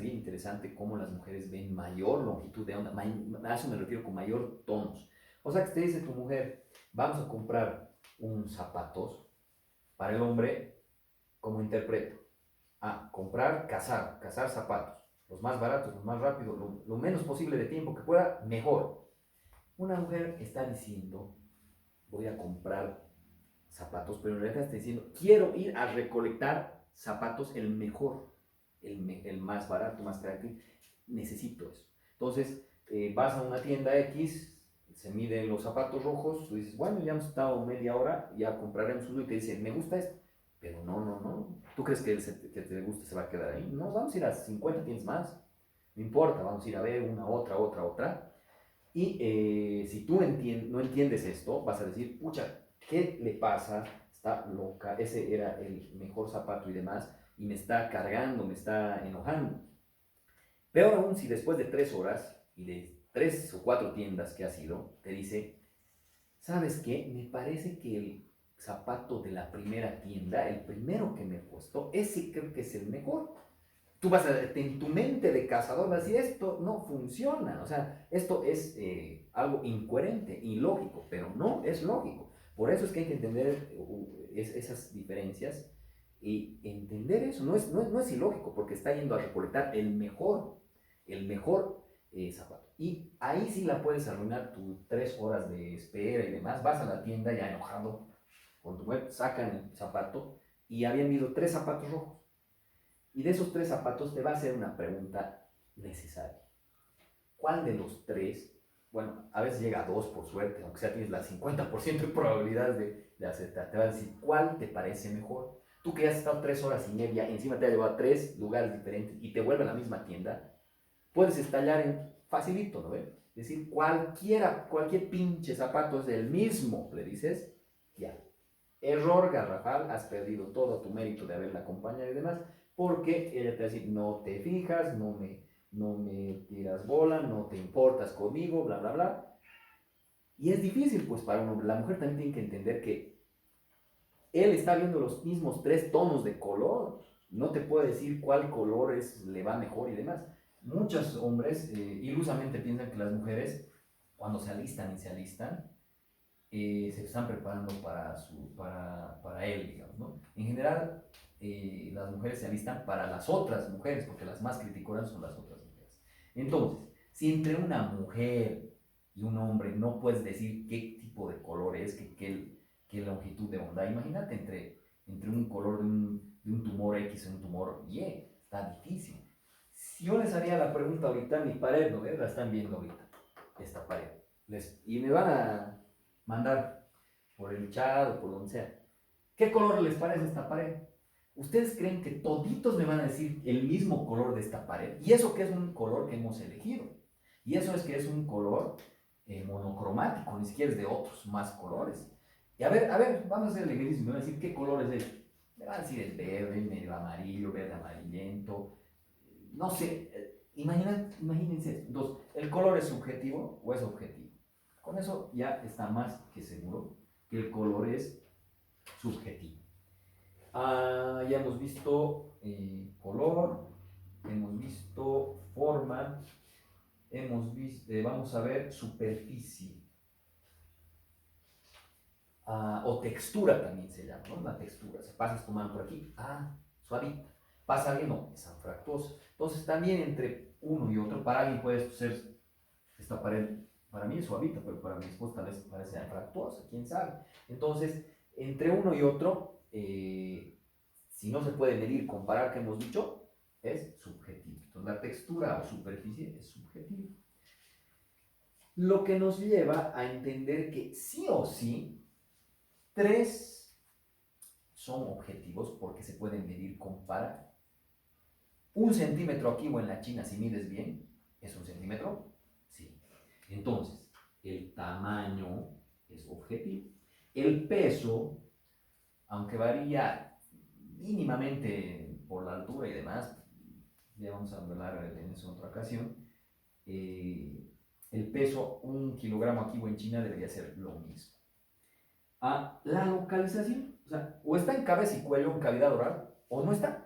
bien interesante cómo las mujeres ven mayor longitud de onda. A eso me refiero con mayor tonos. O sea, que te dice tu mujer, vamos a comprar unos zapatos para el hombre, como interpreto. Comprar, cazar zapatos. Los más baratos, los más rápidos, lo menos posible de tiempo que pueda, mejor. Una mujer está diciendo, voy a comprar zapatos, pero en realidad está diciendo, quiero ir a recolectar zapatos el mejor, el más barato, más práctico, necesito eso. Entonces, vas a una tienda X, se miden los zapatos rojos, tú dices, bueno, ya hemos estado media hora, ya compraremos uno y te dice, me gusta esto, pero no, ¿tú crees que el que te guste se va a quedar ahí? No, vamos a ir a 50 tiendas más, no importa, vamos a ir a ver una, otra, y si tú no entiendes esto, vas a decir, pucha, ¿qué le pasa? Está loca, ese era el mejor zapato y demás, y me está cargando, me está enojando. Peor aún si después de 3 horas y de 3 o 4 tiendas que has ido, te dice, ¿sabes qué? Me parece que el zapato de la primera tienda, el primero que me he puesto, ese creo que es el mejor. Tú vas a, en tu mente de cazador, vas a decir, esto no funciona, o sea, esto es algo incoherente, ilógico, pero no es lógico. Por eso es que hay que entender esas diferencias y entender eso, no es ilógico, porque está yendo a recolectar el mejor zapato. Y ahí sí la puedes arruinar tus 3 horas de espera y demás, vas a la tienda ya enojado con tu web, sacan el zapato y habían habido 3 zapatos rojos. Y de esos 3 zapatos te va a hacer una pregunta necesaria. ¿Cuál de los tres? Bueno, a veces llega a dos por suerte, aunque sea tienes la 50% de probabilidades de acertar. Te va a decir, ¿cuál te parece mejor? Tú que ya has estado 3 horas y media, encima te ha llevado a 3 lugares diferentes y te vuelve a la misma tienda, puedes estallar en facilito, ¿no? Es decir, cualquier pinche zapato es el mismo, le dices, ya. Error garrafal, has perdido todo tu mérito de haberla acompañado y demás, porque ella te va a decir, no te fijas, no me tiras bola, no te importas conmigo, bla, bla, bla. Y es difícil, pues, para un hombre. La mujer también tiene que entender que él está viendo los mismos 3 tonos de color. No te puede decir cuál color le va mejor y demás. Muchos hombres ilusamente piensan que las mujeres, cuando se alistan y se alistan, se están preparando para él, digamos, ¿no? En general, las mujeres se alistan para las otras mujeres, porque las más criticonas son las otras mujeres. Entonces, si entre una mujer y un hombre no puedes decir qué tipo de color es, qué longitud de onda, imagínate entre un color de un tumor X o un tumor Y, está difícil. Si yo les haría la pregunta ahorita, mi pared, ¿no? La están viendo ahorita, esta pared. Y me van a mandar por el chat o por donde sea. ¿Qué color les parece esta pared? ¿Ustedes creen que toditos me van a decir el mismo color de esta pared? Y eso que es un color que hemos elegido. Y eso es que es un color monocromático, ni siquiera es de otros más colores. Y a ver, vamos a hacer el ejercicio. Me van a decir qué color es este. Me van a decir el verde, medio amarillo, verde amarillento. No sé, imagínense esto. Entonces, ¿el color es subjetivo o es objetivo? Con eso ya está más que seguro que el color es subjetivo. Ya hemos visto color, hemos visto forma, vamos a ver superficie. O textura también se llama, ¿no? La textura. Si pasas tu mano por aquí, suavita. Pasa alguien, no, es anfractuosa. Entonces también entre uno y otro, para alguien puede ser esta pared, para mí es suavita, pero para mi esposa tal vez parece anfractuosa, quién sabe. Entonces, entre uno y otro, si no se puede medir, comparar, que hemos dicho, es subjetivo. Entonces, la textura o superficie es subjetiva. Lo que nos lleva a entender que sí o sí, 3 son objetivos porque se pueden medir, comparar. 1 centímetro aquí o en la China, si mides bien, ¿es 1 centímetro? Sí. Entonces, el tamaño es objetivo. El peso, aunque varía mínimamente por la altura y demás, ya vamos a hablar en eso en otra ocasión, el peso, 1 kilogramo aquí o en China debería ser lo mismo. La localización, o sea, o está en cabeza y cuello, en cavidad oral, o no está.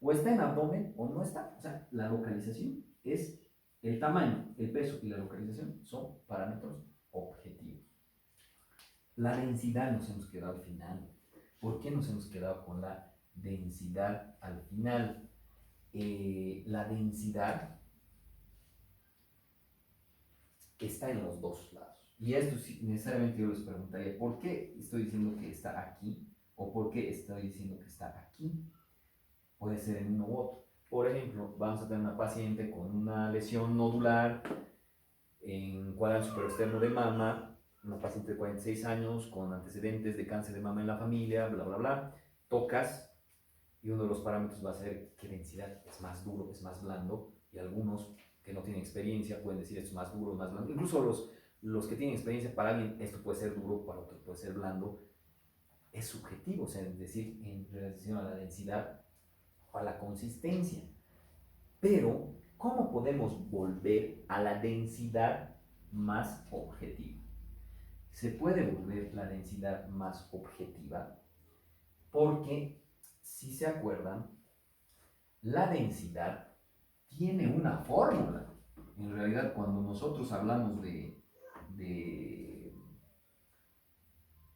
o está en abdomen o no está. O sea, la localización es el tamaño, el peso y la localización son parámetros objetivos. La densidad nos hemos quedado al final. ¿Por qué nos hemos quedado con la densidad al final? La densidad está en los dos lados. Y esto sí, necesariamente yo les preguntaría, ¿por qué estoy diciendo que está aquí? ¿O por qué estoy diciendo que está aquí? Puede ser en uno u otro. Por ejemplo, vamos a tener una paciente con una lesión nodular en cuadrante superior externo de mama, una paciente de 46 años con antecedentes de cáncer de mama en la familia, bla, bla, bla. Tocas y uno de los parámetros va a ser qué densidad es más duro, es más blando, y algunos que no tienen experiencia pueden decir esto es más duro, más blando. Incluso los que tienen experiencia, para alguien esto puede ser duro, para otro puede ser blando. Es subjetivo, o sea, es decir, en relación a la densidad o a la consistencia. Pero, ¿cómo podemos volver a la densidad más objetiva? Se puede volver la densidad más objetiva porque, si se acuerdan, la densidad tiene una fórmula. En realidad, cuando nosotros hablamos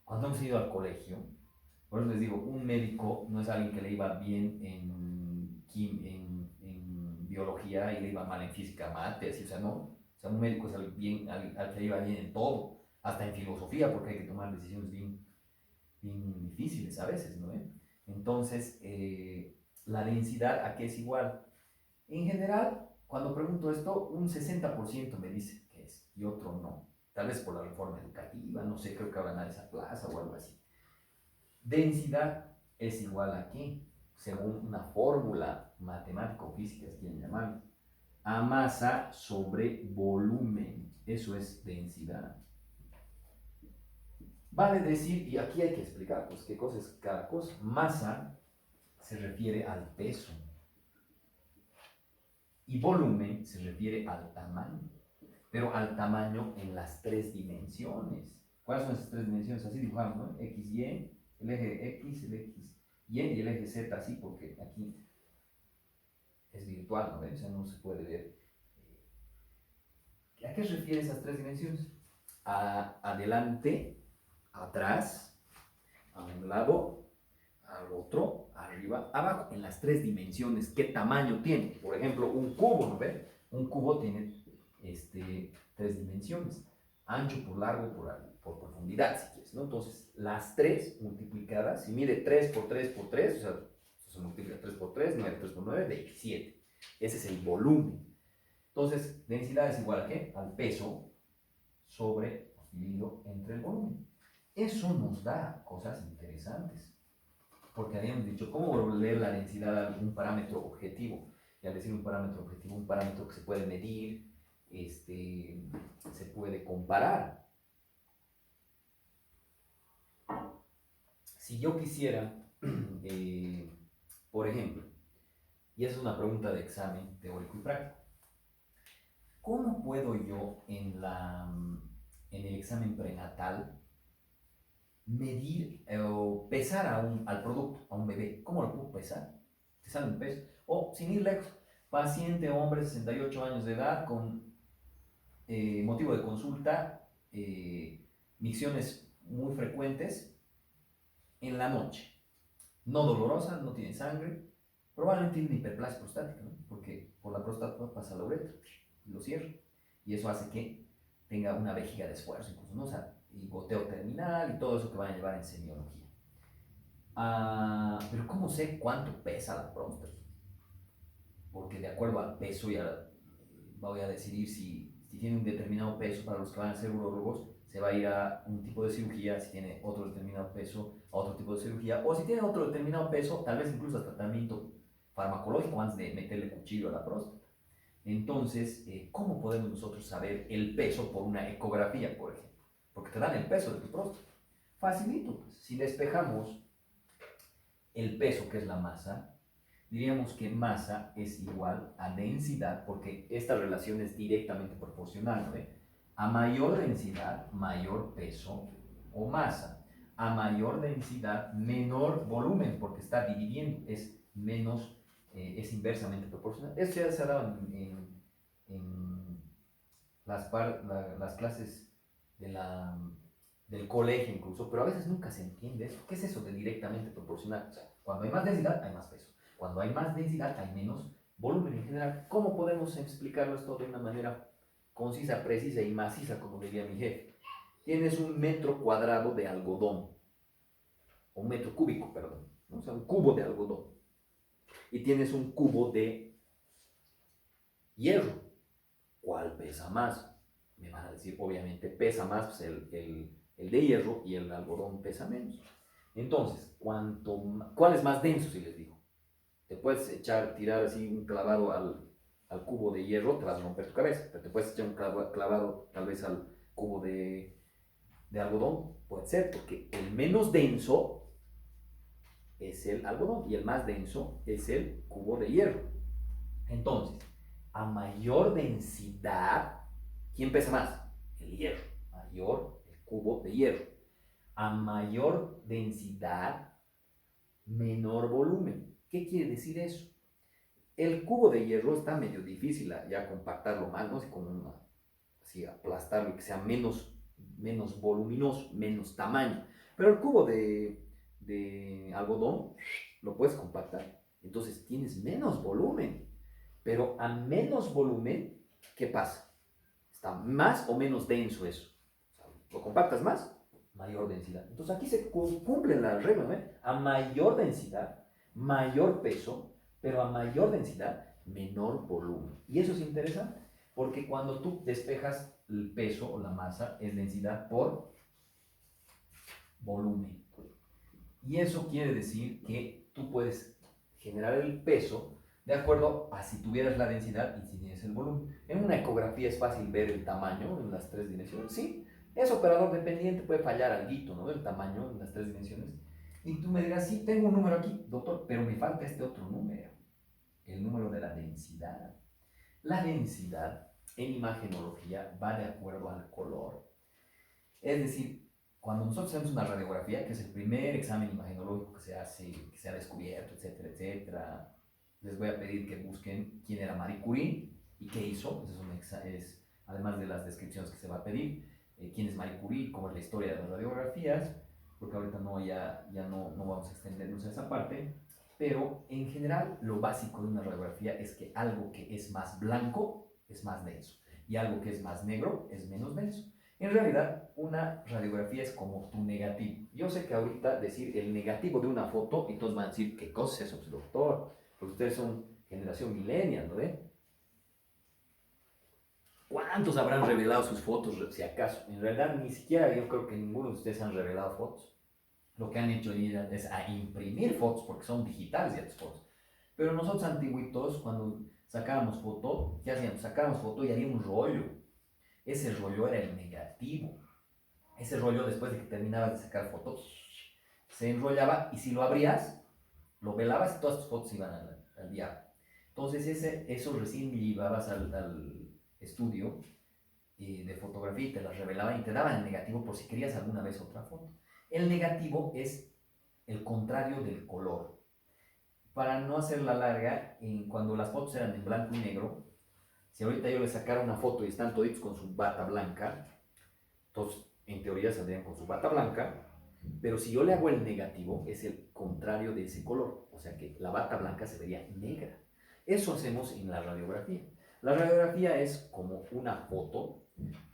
cuando hemos ido al colegio, por eso les digo, un médico no es alguien que le iba bien en biología y le iba mal en física, mate, así, o sea, no. O sea, un médico es alguien al que le iba bien en todo, hasta en filosofía, porque hay que tomar decisiones bien difíciles a veces, ¿no? Entonces, la densidad, ¿a qué es igual? En general, cuando pregunto esto, un 60% me dice que es y otro no. Tal vez por la reforma educativa, no sé, creo que ahora nadie se aplaza o algo así. Densidad es igual a ¿qué? Según una fórmula matemático-física, si quieren llamarlo, a masa sobre volumen. Eso es densidad. Vale decir, y aquí hay que explicar, pues, qué cosa es cada cosa. Masa se refiere al peso y volumen se refiere al tamaño, pero al tamaño en las tres dimensiones. ¿Cuáles son esas tres dimensiones? Así dibujamos, ¿no? X, Y, el eje X, el X, Y y el eje Z, así, porque aquí es virtual, ¿no? O sea, no se puede ver. ¿A qué se refiere esas tres dimensiones? Adelante, atrás, a un lado, al otro, arriba, abajo, en las tres dimensiones. ¿Qué tamaño tiene? Por ejemplo, un cubo, ¿no ven? Un cubo tiene tres dimensiones: ancho por largo por profundidad, si quieres, ¿no? Entonces, las tres multiplicadas, si mide 3 por 3 por 3, o sea, se multiplica 3 por 3, 9 3 por 9, 27. Ese es el volumen. Entonces, densidad es igual a ¿qué? Al peso sobre, dividido entre el volumen. Eso nos da cosas interesantes, porque habíamos dicho, ¿cómo volver la densidad a un parámetro objetivo? Y al decir un parámetro objetivo, un parámetro que se puede medir, se puede comparar. Si yo quisiera, por ejemplo, y esa es una pregunta de examen teórico y práctico, ¿cómo puedo yo en el examen prenatal medir o pesar al producto, a un bebé? ¿Cómo lo puedo pesar? Te sale un peso. O, sin ir lejos, paciente hombre, 68 años de edad, con motivo de consulta, micciones muy frecuentes en la noche. No dolorosa, no tiene sangre, probablemente tiene una hiperplasia prostática, ¿no? Porque por la próstata pasa la uretra y lo cierra. Y eso hace que tenga una vejiga de esfuerzo, incluso, ¿no? O sea, y goteo terminal y todo eso que van a llevar en semiología. Pero ¿cómo sé cuánto pesa la próstata? Porque de acuerdo al peso voy a decidir si tiene un determinado peso. Para los que van a ser urólogos, se va a ir a un tipo de cirugía; si tiene otro determinado peso, a otro tipo de cirugía; o si tiene otro determinado peso, tal vez incluso hasta tratamiento farmacológico antes de meterle cuchillo a la próstata. Entonces, ¿cómo podemos nosotros saber el peso por una ecografía, por ejemplo? Porque te dan el peso de tu próstata. Facilito, pues. Si despejamos el peso, que es la masa, diríamos que masa es igual a densidad, porque esta relación es directamente proporcional, ¿no? A mayor densidad, mayor peso o masa. A mayor densidad, menor volumen, porque está dividiendo, es menos es inversamente proporcional. Esto ya se ha dado en las clases del colegio incluso, pero a veces nunca se entiende eso. ¿Qué es eso de directamente proporcional? O sea, cuando hay más densidad, hay más peso. Cuando hay más densidad, hay menos volumen en general. ¿Cómo podemos explicarlo esto de una manera concisa, precisa y maciza, como diría mi jefe? Tienes un metro cuadrado de algodón, o un metro cúbico, perdón, ¿no? O sea, un cubo de algodón. Y tienes un cubo de hierro. ¿Cuál pesa más? Me van a decir, obviamente, pesa más pues, el de hierro y el algodón pesa menos. Entonces, ¿cuál es más denso, si les digo? Te puedes tirar así un clavado al cubo de hierro, te vas a romper tu cabeza, pero te puedes echar un clavado tal vez al cubo de algodón, puede ser, porque el menos denso es el algodón y el más denso es el cubo de hierro. Entonces, a mayor densidad, ¿quién pesa más? El hierro. Mayor el cubo de hierro. A mayor densidad, menor volumen. ¿Qué quiere decir eso? El cubo de hierro está medio difícil ya compactarlo más, ¿no? Así aplastarlo y que sea menos voluminoso, menos tamaño. Pero el cubo de algodón lo puedes compactar. Entonces tienes menos volumen. Pero a menos volumen, ¿qué pasa? Está más o menos denso eso. O sea, lo compactas más, mayor densidad. Entonces aquí se cumplen las reglas, ¿no? A mayor densidad, mayor peso, pero a mayor densidad, menor volumen. Y eso es interesante, porque cuando tú despejas el peso o la masa, es densidad por volumen. Y eso quiere decir que tú puedes generar el peso de acuerdo a si tuvieras la densidad y si tienes el volumen. En una ecografía es fácil ver el tamaño en las tres dimensiones. Sí, es operador dependiente, puede fallar algo, ¿no? El tamaño en las tres dimensiones. Y tú me dirás, sí, tengo un número aquí, doctor, pero me falta este otro número, el número de la densidad. La densidad en imagenología va de acuerdo al color. Es decir, cuando nosotros hacemos una radiografía, que es el primer examen imagenológico que se hace, que se ha descubierto, etcétera, etcétera, les voy a pedir que busquen quién era Marie Curie y qué hizo. Es además de las descripciones que se va a pedir, quién es Marie Curie, cómo es la historia de las radiografías, porque ahorita ya no vamos a extendernos a esa parte, pero en general lo básico de una radiografía es que algo que es más blanco es más denso y algo que es más negro es menos denso. En realidad, una radiografía es como tu negativo. Yo sé que ahorita decir el negativo de una foto, y todos van a decir, ¿qué cosa es eso, doctor? Porque ustedes son generación millennial, ¿no ve? ¿Cuántos habrán revelado sus fotos, si acaso? En realidad, ni siquiera yo creo que ninguno de ustedes han revelado fotos. Lo que han hecho es a imprimir fotos, porque son digitales ya tus fotos. Pero nosotros antiguitos, cuando sacábamos foto, ¿qué hacíamos? Sacábamos foto y había un rollo. Ese rollo era el negativo. Ese rollo, después de que terminabas de sacar fotos, se enrollaba y si lo abrías, lo velabas y todas tus fotos iban al diablo. Entonces eso recién llevabas al estudio de fotografía y te las revelaban y te daban el negativo por si querías alguna vez otra foto. El negativo es el contrario del color. Para no hacerla larga, cuando las fotos eran en blanco y negro, si ahorita yo les sacara una foto y están toditos con su bata blanca, entonces en teoría saldrían con su bata blanca, pero si yo le hago el negativo, es el contrario de ese color, o sea que la bata blanca se vería negra. Eso hacemos en la radiografía. La radiografía es como una foto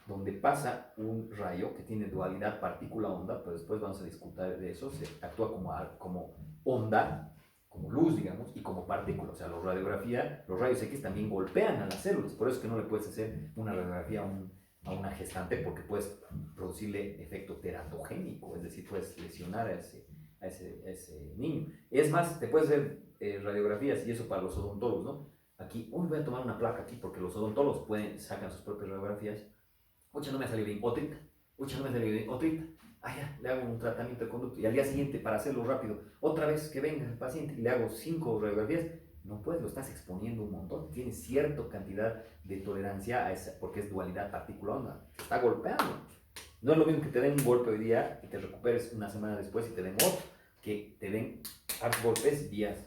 donde pasa un rayo que tiene dualidad partícula-onda, pero después vamos a discutir de eso, se actúa como onda, como luz, digamos, y como partícula. O sea, los rayos X también golpean a las células, por eso es que no le puedes hacer una radiografía a una gestante porque puedes producirle efecto teratogénico, es decir, puedes lesionar a ese niño. Es más, te puedes hacer radiografías, y eso para los odontólogos, ¿no? Aquí, hoy voy a tomar una placa aquí porque los odontólogos sacan sus propias radiografías. Ocha, no me ha salido bien, otrita. Ocha, no me ha salido bien, otrita. Ah, ya, le hago un tratamiento de conducto. Y al día siguiente, para hacerlo rápido, otra vez que venga el paciente y le hago 5 radiografías, no puedes, lo estás exponiendo un montón. Tienes cierta cantidad de tolerancia a esa, porque es dualidad partícula-onda. Te está golpeando. No es lo mismo que te den un golpe hoy día y te recuperes una semana después y te den otro, que te den golpes días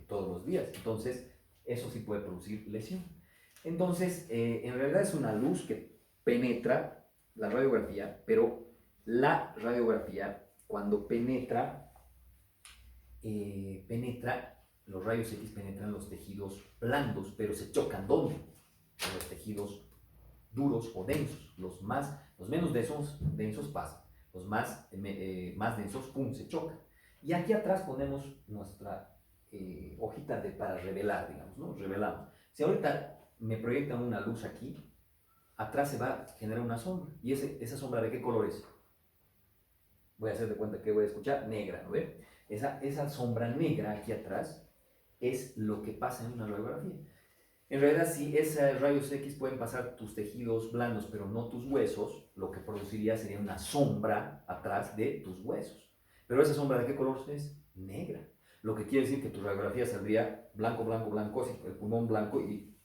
todos los días. Entonces, eso sí puede producir lesión. Entonces, en realidad es una luz que penetra la radiografía, pero la radiografía, cuando los rayos X penetran los tejidos blandos, pero se chocan ¿dónde? En los tejidos duros o densos. Los menos densos pasan, los más densos, pum, se chocan. Y aquí atrás ponemos nuestra hojita para revelar, digamos, ¿no? Revelamos. Si ahorita me proyectan una luz aquí, atrás se va a generar una sombra. ¿Y esa sombra de qué color es? Voy a hacer de cuenta que voy a escuchar negra, ¿no ve? Esa sombra negra aquí atrás es lo que pasa en una radiografía. En realidad, si esos rayos X pueden pasar tus tejidos blandos, pero no tus huesos, lo que produciría sería una sombra atrás de tus huesos. Pero esa sombra, ¿de qué color es? Negra. Lo que quiere decir que tu radiografía saldría blanco, blanco, blanco, el pulmón blanco y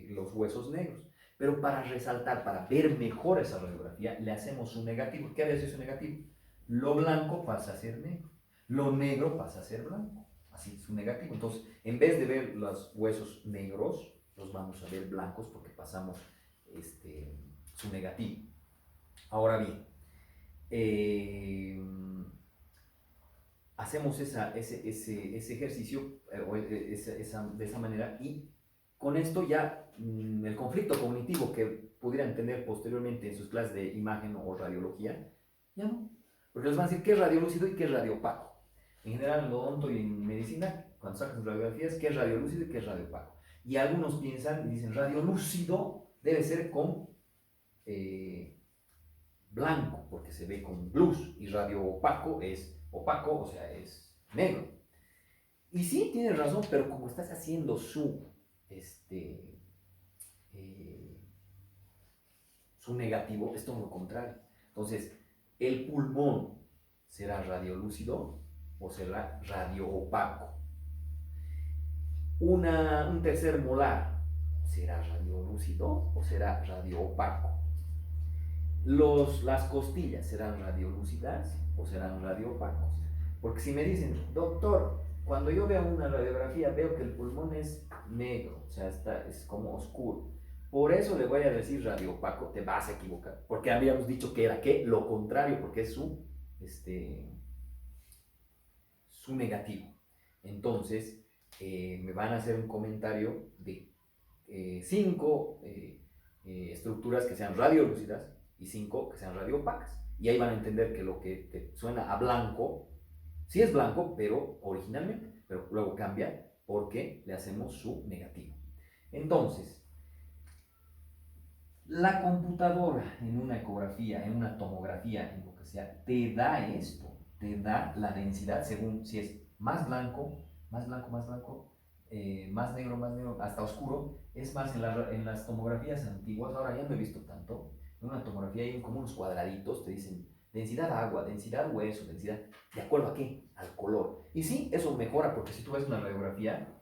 los huesos negros. Pero para resaltar, para ver mejor esa radiografía, le hacemos un negativo. ¿Qué hace su negativo? Lo blanco pasa a ser negro, lo negro pasa a ser blanco. Así, su negativo. Entonces, en vez de ver los huesos negros, los vamos a ver blancos porque pasamos su negativo. Ahora bien, hacemos ese ejercicio de esa manera y con esto ya el conflicto cognitivo que pudieran tener posteriormente en sus clases de imagen o radiología, ya no. Porque les van a decir qué es radiolúcido y qué es radiopaco. En general, en odonto y en medicina, cuando sacan sus radiografías, qué es radiolúcido y qué es radiopaco. Y algunos piensan y dicen radiolúcido debe ser con blanco, porque se ve con luz, y radiopaco es opaco, o sea, es negro. Y sí, tienes razón, pero como estás haciendo su negativo, es todo lo contrario. Entonces, el pulmón será radiolúcido o será radioopaco. Un tercer molar será radiolúcido o será radioopaco. Las costillas serán radiolúcidas o serán radiopacos. Porque si me dicen, doctor, cuando yo veo una radiografía veo que el pulmón es negro, o sea, es como oscuro. Por eso le voy a decir radiopaco, te vas a equivocar. Porque habíamos dicho que era ¿qué? Lo contrario, porque es su negativo. Entonces, me van a hacer un comentario de 5 estructuras que sean radiolúcidas y 5 que sean radiopacas. Y ahí van a entender que lo que te suena a blanco, sí es blanco, pero originalmente, pero luego cambia porque le hacemos su negativo. Entonces, la computadora en una ecografía, en una tomografía, en lo que sea, te da esto, te da la densidad según si es más blanco, más blanco, más blanco, más negro, hasta oscuro. Es más, en las tomografías antiguas, ahora ya no he visto tanto, en una tomografía hay como unos cuadraditos, te dicen densidad agua, densidad hueso, densidad, ¿de acuerdo a qué? Al color. Y sí, eso mejora, porque si tú ves una radiografía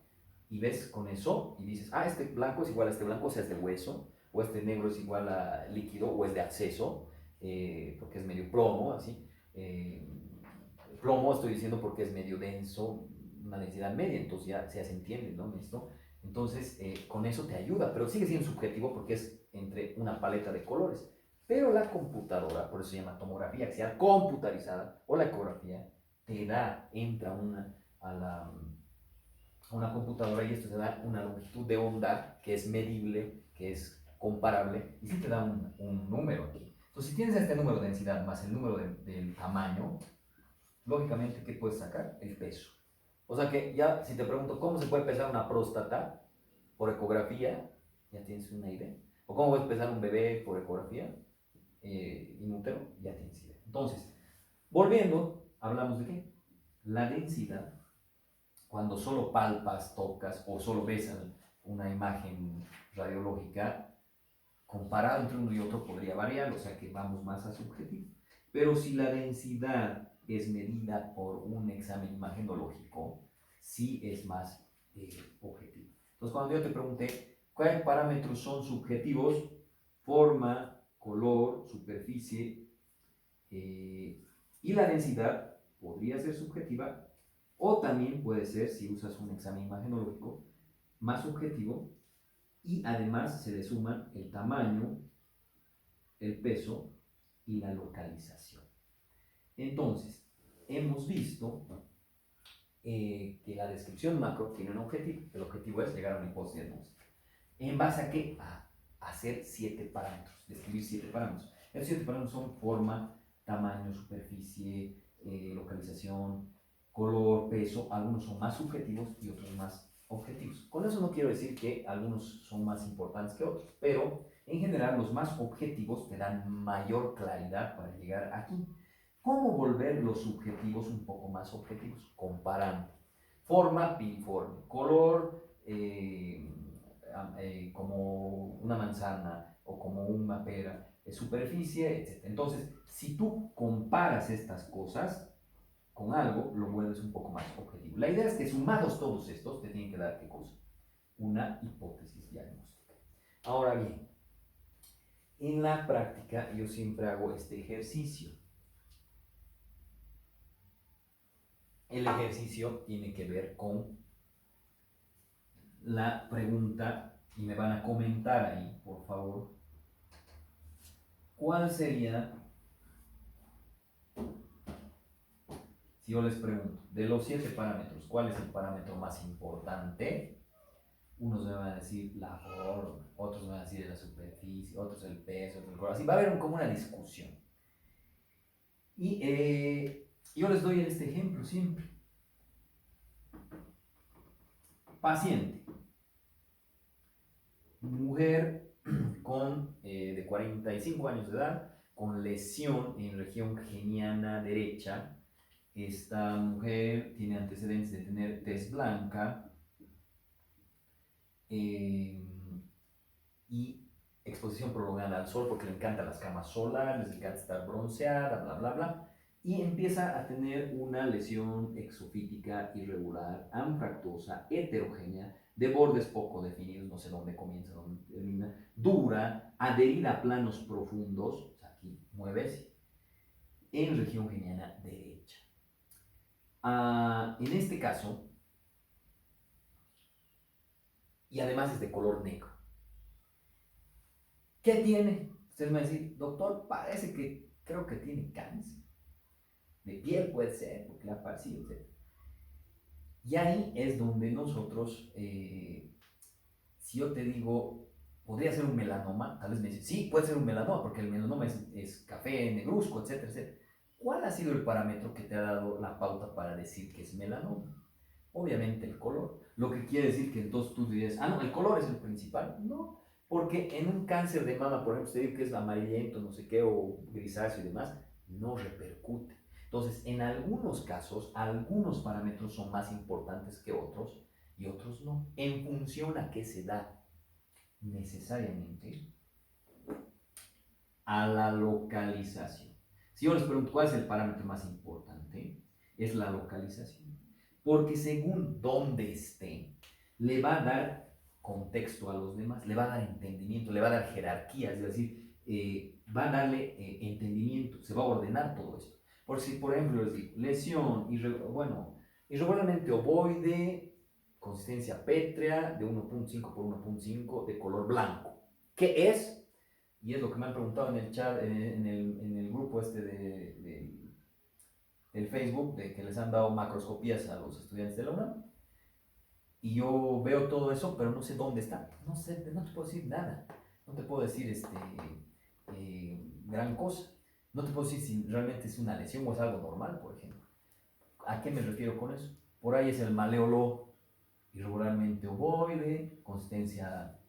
y ves con eso y dices, ah, este blanco es igual a este blanco, o sea, es de hueso, o este negro es igual a líquido, o es de acceso, porque es medio plomo, así. Plomo estoy diciendo porque es medio denso, una densidad media, entonces ya se entiende, ¿no? Esto. Entonces, con eso te ayuda, pero sigue siendo subjetivo porque es entre una paleta de colores. Pero la computadora, por eso se llama tomografía axial computarizada, o la ecografía, te entra a una computadora y esto te da una longitud de onda que es medible, que es comparable, y sí te da un número aquí. Entonces, si tienes este número de densidad más el número del tamaño, lógicamente, ¿qué puedes sacar? El peso. O sea que ya, si te pregunto, ¿cómo se puede pesar una próstata por ecografía? Ya tienes una idea. ¿O cómo puedes pesar un bebé por ecografía? Inútero, ya tienes idea. Entonces, volviendo, hablamos de qué? La densidad, cuando solo palpas, tocas o solo ves una imagen radiológica, comparado entre uno y otro podría variar, o sea que vamos más a subjetivo. Pero si la densidad es medida por un examen imagenológico, sí es más objetivo. Entonces, cuando yo te pregunté cuáles parámetros son subjetivos, forma, color, superficie y la densidad podría ser subjetiva O también puede ser, si usas un examen imagenológico, más objetivo y además se le suman el tamaño, el peso y la localización. Entonces, hemos visto que la descripción macro tiene un objetivo. El objetivo es llegar a una hipótesis diagnóstica. ¿En base a qué? A hacer 7 parámetros, describir 7 parámetros. Esos 7 parámetros son forma, tamaño, superficie, localización, color, peso. Algunos son más subjetivos y otros más objetivos. Con eso no quiero decir que algunos son más importantes que otros, pero en general los más objetivos te dan mayor claridad para llegar aquí. ¿Cómo volver los subjetivos un poco más objetivos? Comparando. Forma piriforme, color como una manzana o como una pera, superficie, etc. Entonces, si tú comparas estas cosas con algo, lo vuelves un poco más objetivo. La idea es que sumados todos estos, te tienen que dar qué cosa? Una hipótesis diagnóstica. Ahora bien, en la práctica yo siempre hago este ejercicio. El ejercicio tiene que ver con la pregunta y me van a comentar ahí, por favor, ¿cuál sería, si yo les pregunto, de los 7 parámetros, cuál es el parámetro más importante? Unos me van a decir la forma, otros me van a decir la superficie, otros el peso, otros el color. Así va a haber como una discusión. Y yo les doy este ejemplo siempre. Paciente, mujer de 45 años de edad, con lesión en región geniana derecha. Esta mujer tiene antecedentes de tener tez blanca y exposición prolongada al sol porque le encantan las camas solares, le encanta estar bronceada, bla, bla, bla. Y empieza a tener una lesión exofítica irregular, anfractuosa, heterogénea, de bordes poco definidos, no sé dónde comienza, dónde termina, dura, adherida a planos profundos, o sea, aquí muévese, en región geniana derecha. En este caso, y además es de color negro. ¿Qué tiene? Usted me va a decir, doctor, parece que creo que tiene cáncer. De piel puede ser, porque le ha parecido, etc. Y ahí es donde nosotros, si yo te digo, podría ser un melanoma, tal vez me dices, sí, puede ser un melanoma, porque el melanoma es café, negruzco, etcétera, etcétera. ¿Cuál ha sido el parámetro que te ha dado la pauta para decir que es melanoma? Obviamente el color. Lo que quiere decir que entonces tú dirías, no, el color es el principal. No, porque en un cáncer de mama, por ejemplo, usted dice que es amarillento, no sé qué, o grisáceo y demás, no repercute. Entonces, en algunos casos, algunos parámetros son más importantes que otros y otros no. En función a qué se da necesariamente a la localización. Si yo les pregunto cuál es el parámetro más importante, es la localización. Porque según dónde esté, le va a dar contexto a los demás, le va a dar entendimiento, le va a dar jerarquía, es decir, va a darle entendimiento, se va a ordenar todo esto. Por si, por ejemplo, les digo, lesión, irregularmente ovoide, consistencia pétrea de 1.5 por 1.5 de color blanco. ¿Qué es? Y es lo que me han preguntado en el chat, en el grupo este del Facebook, de que les han dado macroscopías a los estudiantes de la UNAM. Y yo veo todo eso, pero no sé dónde está. No sé, no te puedo decir nada. No te puedo decir gran cosa. No te puedo decir si realmente es una lesión o es algo normal, por ejemplo. ¿A qué me refiero con eso? Por ahí es el maleolo irregularmente ovoide, consistencia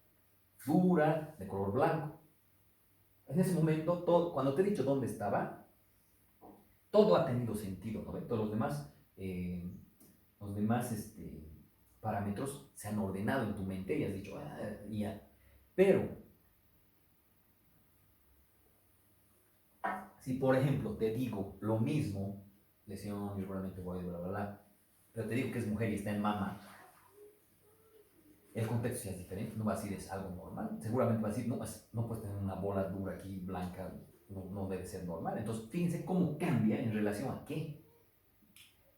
dura, de color blanco. En ese momento, cuando te he dicho dónde estaba, todo ha tenido sentido, ¿no? Todos los demás parámetros se han ordenado en tu mente y has dicho, ya. Pero, si por ejemplo te digo lo mismo, lesión, irregularmente voy, bla, bla, bla, pero te digo que es mujer y está en mama, el contexto ya es diferente, no va a decir es algo normal, seguramente va a decir, no, no puedes tener una bola dura aquí, blanca, no debe ser normal. Entonces, fíjense cómo cambia en relación a qué.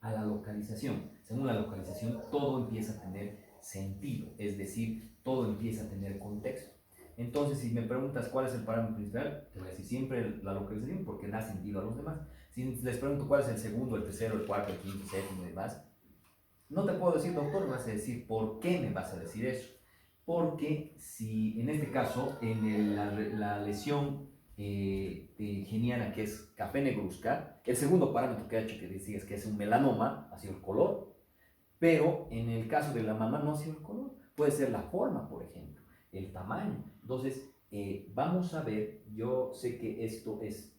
a la localización. Según la localización, todo empieza a tener sentido, es decir, todo empieza a tener contexto. Entonces, si me preguntas cuál es el parámetro principal, te voy a decir siempre la localización porque da sentido a los demás. Si les pregunto cuál es el segundo, el tercero, el cuarto, el quinto, el séptimo y demás, no te puedo decir, doctor, me vas a decir por qué me vas a decir eso. Porque si en este caso, en la lesión geniana que es café negruzca, el segundo parámetro que ha hecho que decías que es un melanoma ha sido el color, pero en el caso de la mama no ha sido el color, puede ser la forma, por ejemplo, el tamaño. Entonces, vamos a ver, yo sé que esto es,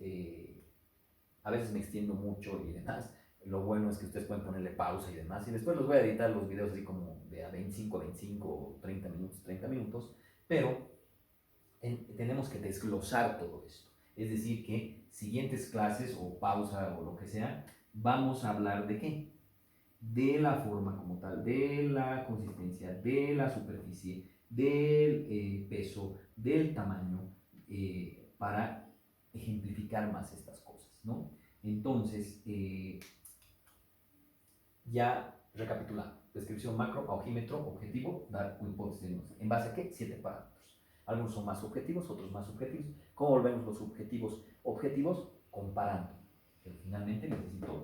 a veces me extiendo mucho y demás, lo bueno es que ustedes pueden ponerle pausa y demás, y después los voy a editar los videos así como de a 25 a 25, 30 minutos, pero tenemos que desglosar todo esto. Es decir, que siguientes clases o pausa o lo que sea, vamos a hablar de qué? De la forma como tal, de la consistencia, de la superficie, del peso, del tamaño, para ejemplificar más estas cosas, ¿no? Entonces, ya recapitulando, descripción macro, aujímetro, objetivo, dar una hipótesis diagnóstica. ¿En base a qué? 7 parámetros. Algunos son más objetivos, otros más subjetivos. ¿Cómo volvemos los objetivos? Objetivos comparando. Pero finalmente necesito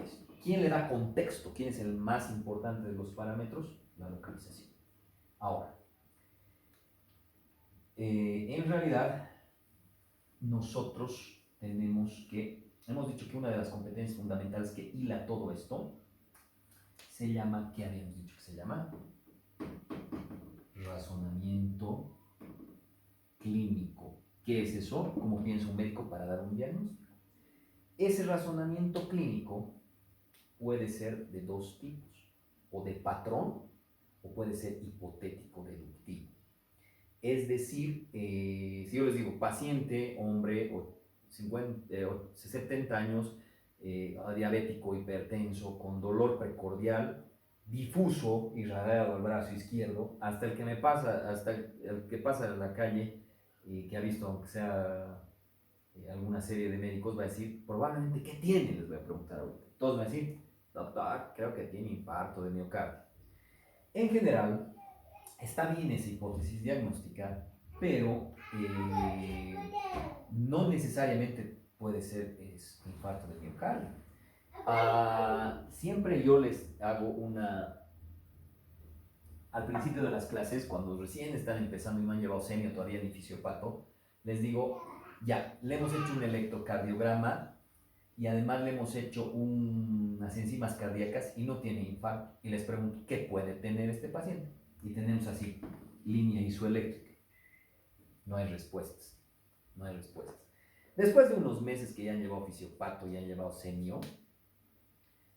esto. ¿Quién le da contexto? ¿Quién es el más importante de los parámetros? La localización. Ahora, en realidad, nosotros hemos dicho que una de las competencias fundamentales que hila todo esto se llama, ¿qué habíamos dicho que se llama? Razonamiento clínico. ¿Qué es eso? ¿Cómo piensa un médico para dar un diagnóstico? Ese razonamiento clínico puede ser de dos tipos, o de patrón, o puede ser hipotético deductivo. Es decir, si yo les digo paciente, hombre, 70 años, diabético, hipertenso, con dolor precordial, difuso, irradiado al brazo izquierdo, hasta el que me pasa, hasta el que pasa en la calle, que ha visto, aunque sea alguna serie de médicos, va a decir, probablemente, ¿qué tiene? Les voy a preguntar ahorita. Todos van a decir, doctor, creo que tiene infarto de miocardio. En general, está bien esa hipótesis diagnóstica, pero no necesariamente puede ser infarto de miocardio. Siempre yo les hago al principio de las clases, cuando recién están empezando y no han llevado semio todavía ni fisiopato, les digo, ya, le hemos hecho un electrocardiograma y además le hemos hecho unas enzimas cardíacas y no tiene infarto. Y les pregunto, ¿qué puede tener este paciente? Y tenemos así, línea isoeléctrica. No hay respuestas, no hay respuestas. Después de unos meses que ya han llevado fisiopato y han llevado semio,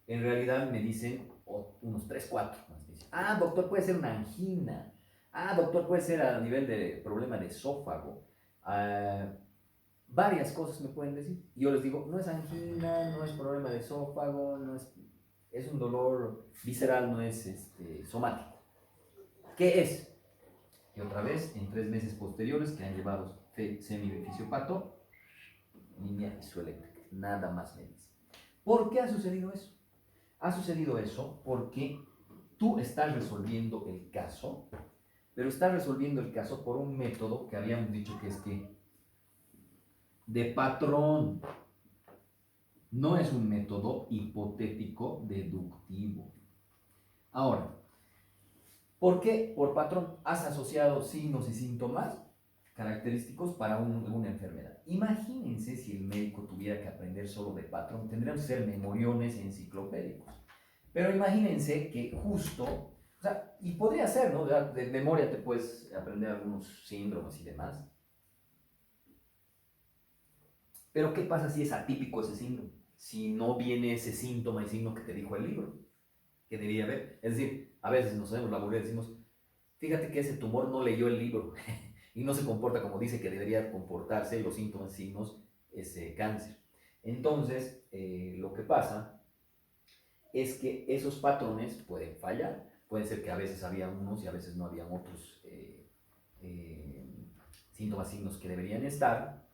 en realidad me dicen, unos 3, 4 más, dicen, doctor, puede ser una angina. Doctor, puede ser a nivel de problema de esófago. Varias cosas me pueden decir. Y yo les digo, no es angina, no es problema de esófago, es un dolor visceral, no es somático. ¿Qué es? Y otra vez, en 3 meses posteriores que han llevado semi-fisiopato, línea isoeléctrica. Nada más me dice. ¿Por qué ha sucedido eso? Ha sucedido eso porque tú estás resolviendo el caso, pero estás resolviendo el caso por un método que habíamos dicho que es que de patrón. No es un método hipotético deductivo. Ahora, ¿por qué? Por patrón has asociado signos y síntomas característicos para una enfermedad. Imagínense si el médico tuviera que aprender solo de patrón, tendríamos que ser memoriones enciclopédicos. Pero imagínense que justo, o sea, y podría ser, ¿no? De memoria te puedes aprender algunos síndromes y demás. Pero ¿qué pasa si es atípico ese síndrome? Si no viene ese síntoma y signo que te dijo el libro, que debía haber. Es decir, a veces nos hacemos la burla y decimos, fíjate que ese tumor no leyó el libro y no se comporta como dice que debería comportarse los síntomas, signos, ese cáncer. Entonces, lo que pasa es que esos patrones pueden fallar. Puede ser que a veces había unos y a veces no habían otros síntomas, signos que deberían estar.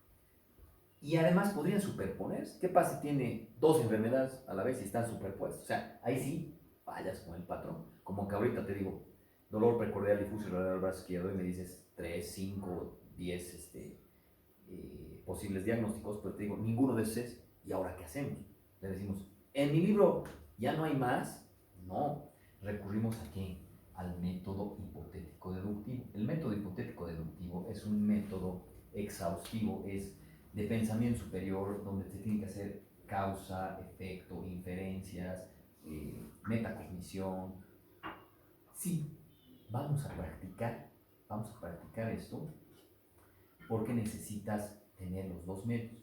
y además podrían superponerse. ¿Qué pasa si tiene dos enfermedades a la vez y están superpuestas? O sea, ahí sí fallas con el patrón. Como que ahorita te digo, dolor precordial difuso alrededor del brazo izquierdo y me dices 3, 5, 10 posibles diagnósticos, pero te digo, ninguno de esos es. ¿Y ahora qué hacemos? Le decimos, en mi libro ya no hay más. No, recurrimos aquí al método hipotético deductivo. El método hipotético deductivo es un método exhaustivo, es de pensamiento superior, donde se tiene que hacer causa, efecto, inferencias, metacognición. Sí, vamos a practicar esto porque necesitas tener los dos métodos.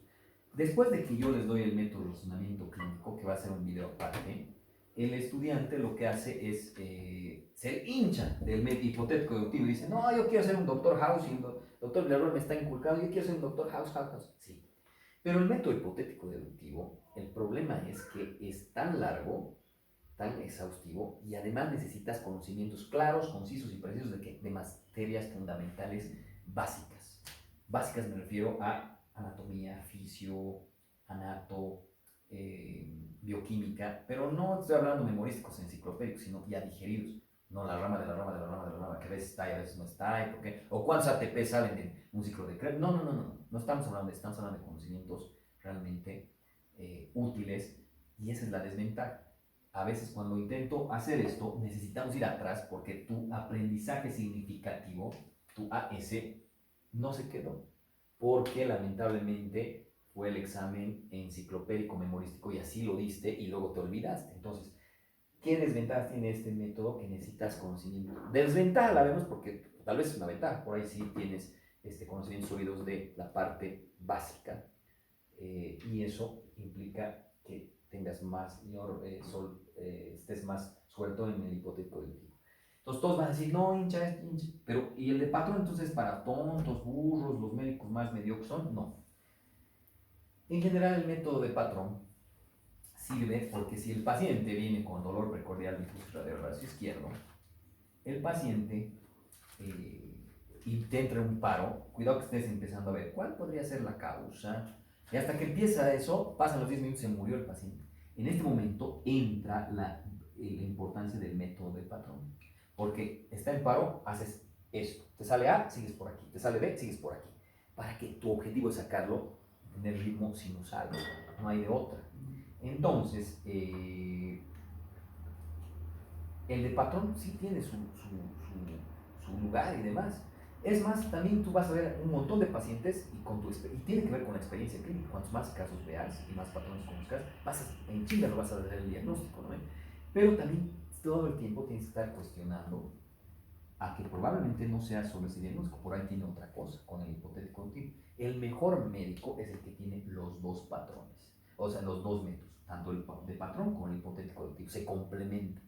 Después de que yo les doy el método de razonamiento clínico, que va a ser un video aparte, el estudiante lo que hace es ser hincha del método hipotético deductivo y dice, no, yo quiero ser un doctor House y el doctor Villarroel me está inculcado, yo quiero ser un doctor House. Sí. Pero el método hipotético deductivo, el problema es que es tan largo, tan exhaustivo y además necesitas conocimientos claros, concisos y precisos de materias fundamentales básicas. Básicas me refiero a anatomía, fisio, anato, bioquímica, pero no estoy hablando memorísticos enciclopédicos, sino ya digeridos. No la rama de la rama de la rama de la rama, que a veces está y a veces no está, ¿por qué? O cuántos ATP salen de un ciclo de Krebs. No estamos hablando de, estamos hablando de conocimientos realmente útiles y esa es la desventaja. A veces cuando intento hacer esto, necesitamos ir atrás porque tu aprendizaje significativo, tu AS, no se quedó. Porque lamentablemente fue el examen enciclopédico memorístico y así lo diste y luego te olvidaste. Entonces, ¿qué desventajas tiene este método que necesitas conocimiento? Desventaja la vemos porque tal vez es una ventaja, por ahí sí tienes conocimientos sólidos de la parte básica y eso implica que tengas mayor estés más suelto en el hipotético deductivo. Entonces todos van a decir, no, hincha, pero ¿y el de patrón entonces para tontos, burros, los médicos más mediocres son? No. En general el método de patrón sirve porque si el paciente viene con dolor precordial difuso del brazo izquierdo, el paciente y te entra un paro, cuidado que estés empezando a ver cuál podría ser la causa, y hasta que empieza eso, pasan los 10 minutos y se murió el paciente. En este momento entra la importancia del método de patrón, porque está en paro, haces esto, te sale A, sigues por aquí, te sale B, sigues por aquí, para que tu objetivo es sacarlo en el ritmo sinusal, no hay de otra. Entonces, el de patrón sí tiene su lugar y demás. Es más, también tú vas a ver un montón de pacientes y tiene que ver con la experiencia clínica. Cuantos más casos veas y más patrones conozcas, en Chile lo vas a hacer el diagnóstico, ¿no? Pero también todo el tiempo tienes que estar cuestionando a que probablemente no sea solo ese diagnóstico, por ahí tiene otra cosa con el hipotético deductivo. El mejor médico es el que tiene los dos patrones, o sea, los dos métodos, tanto el de patrón como el hipotético deductivo, se complementan.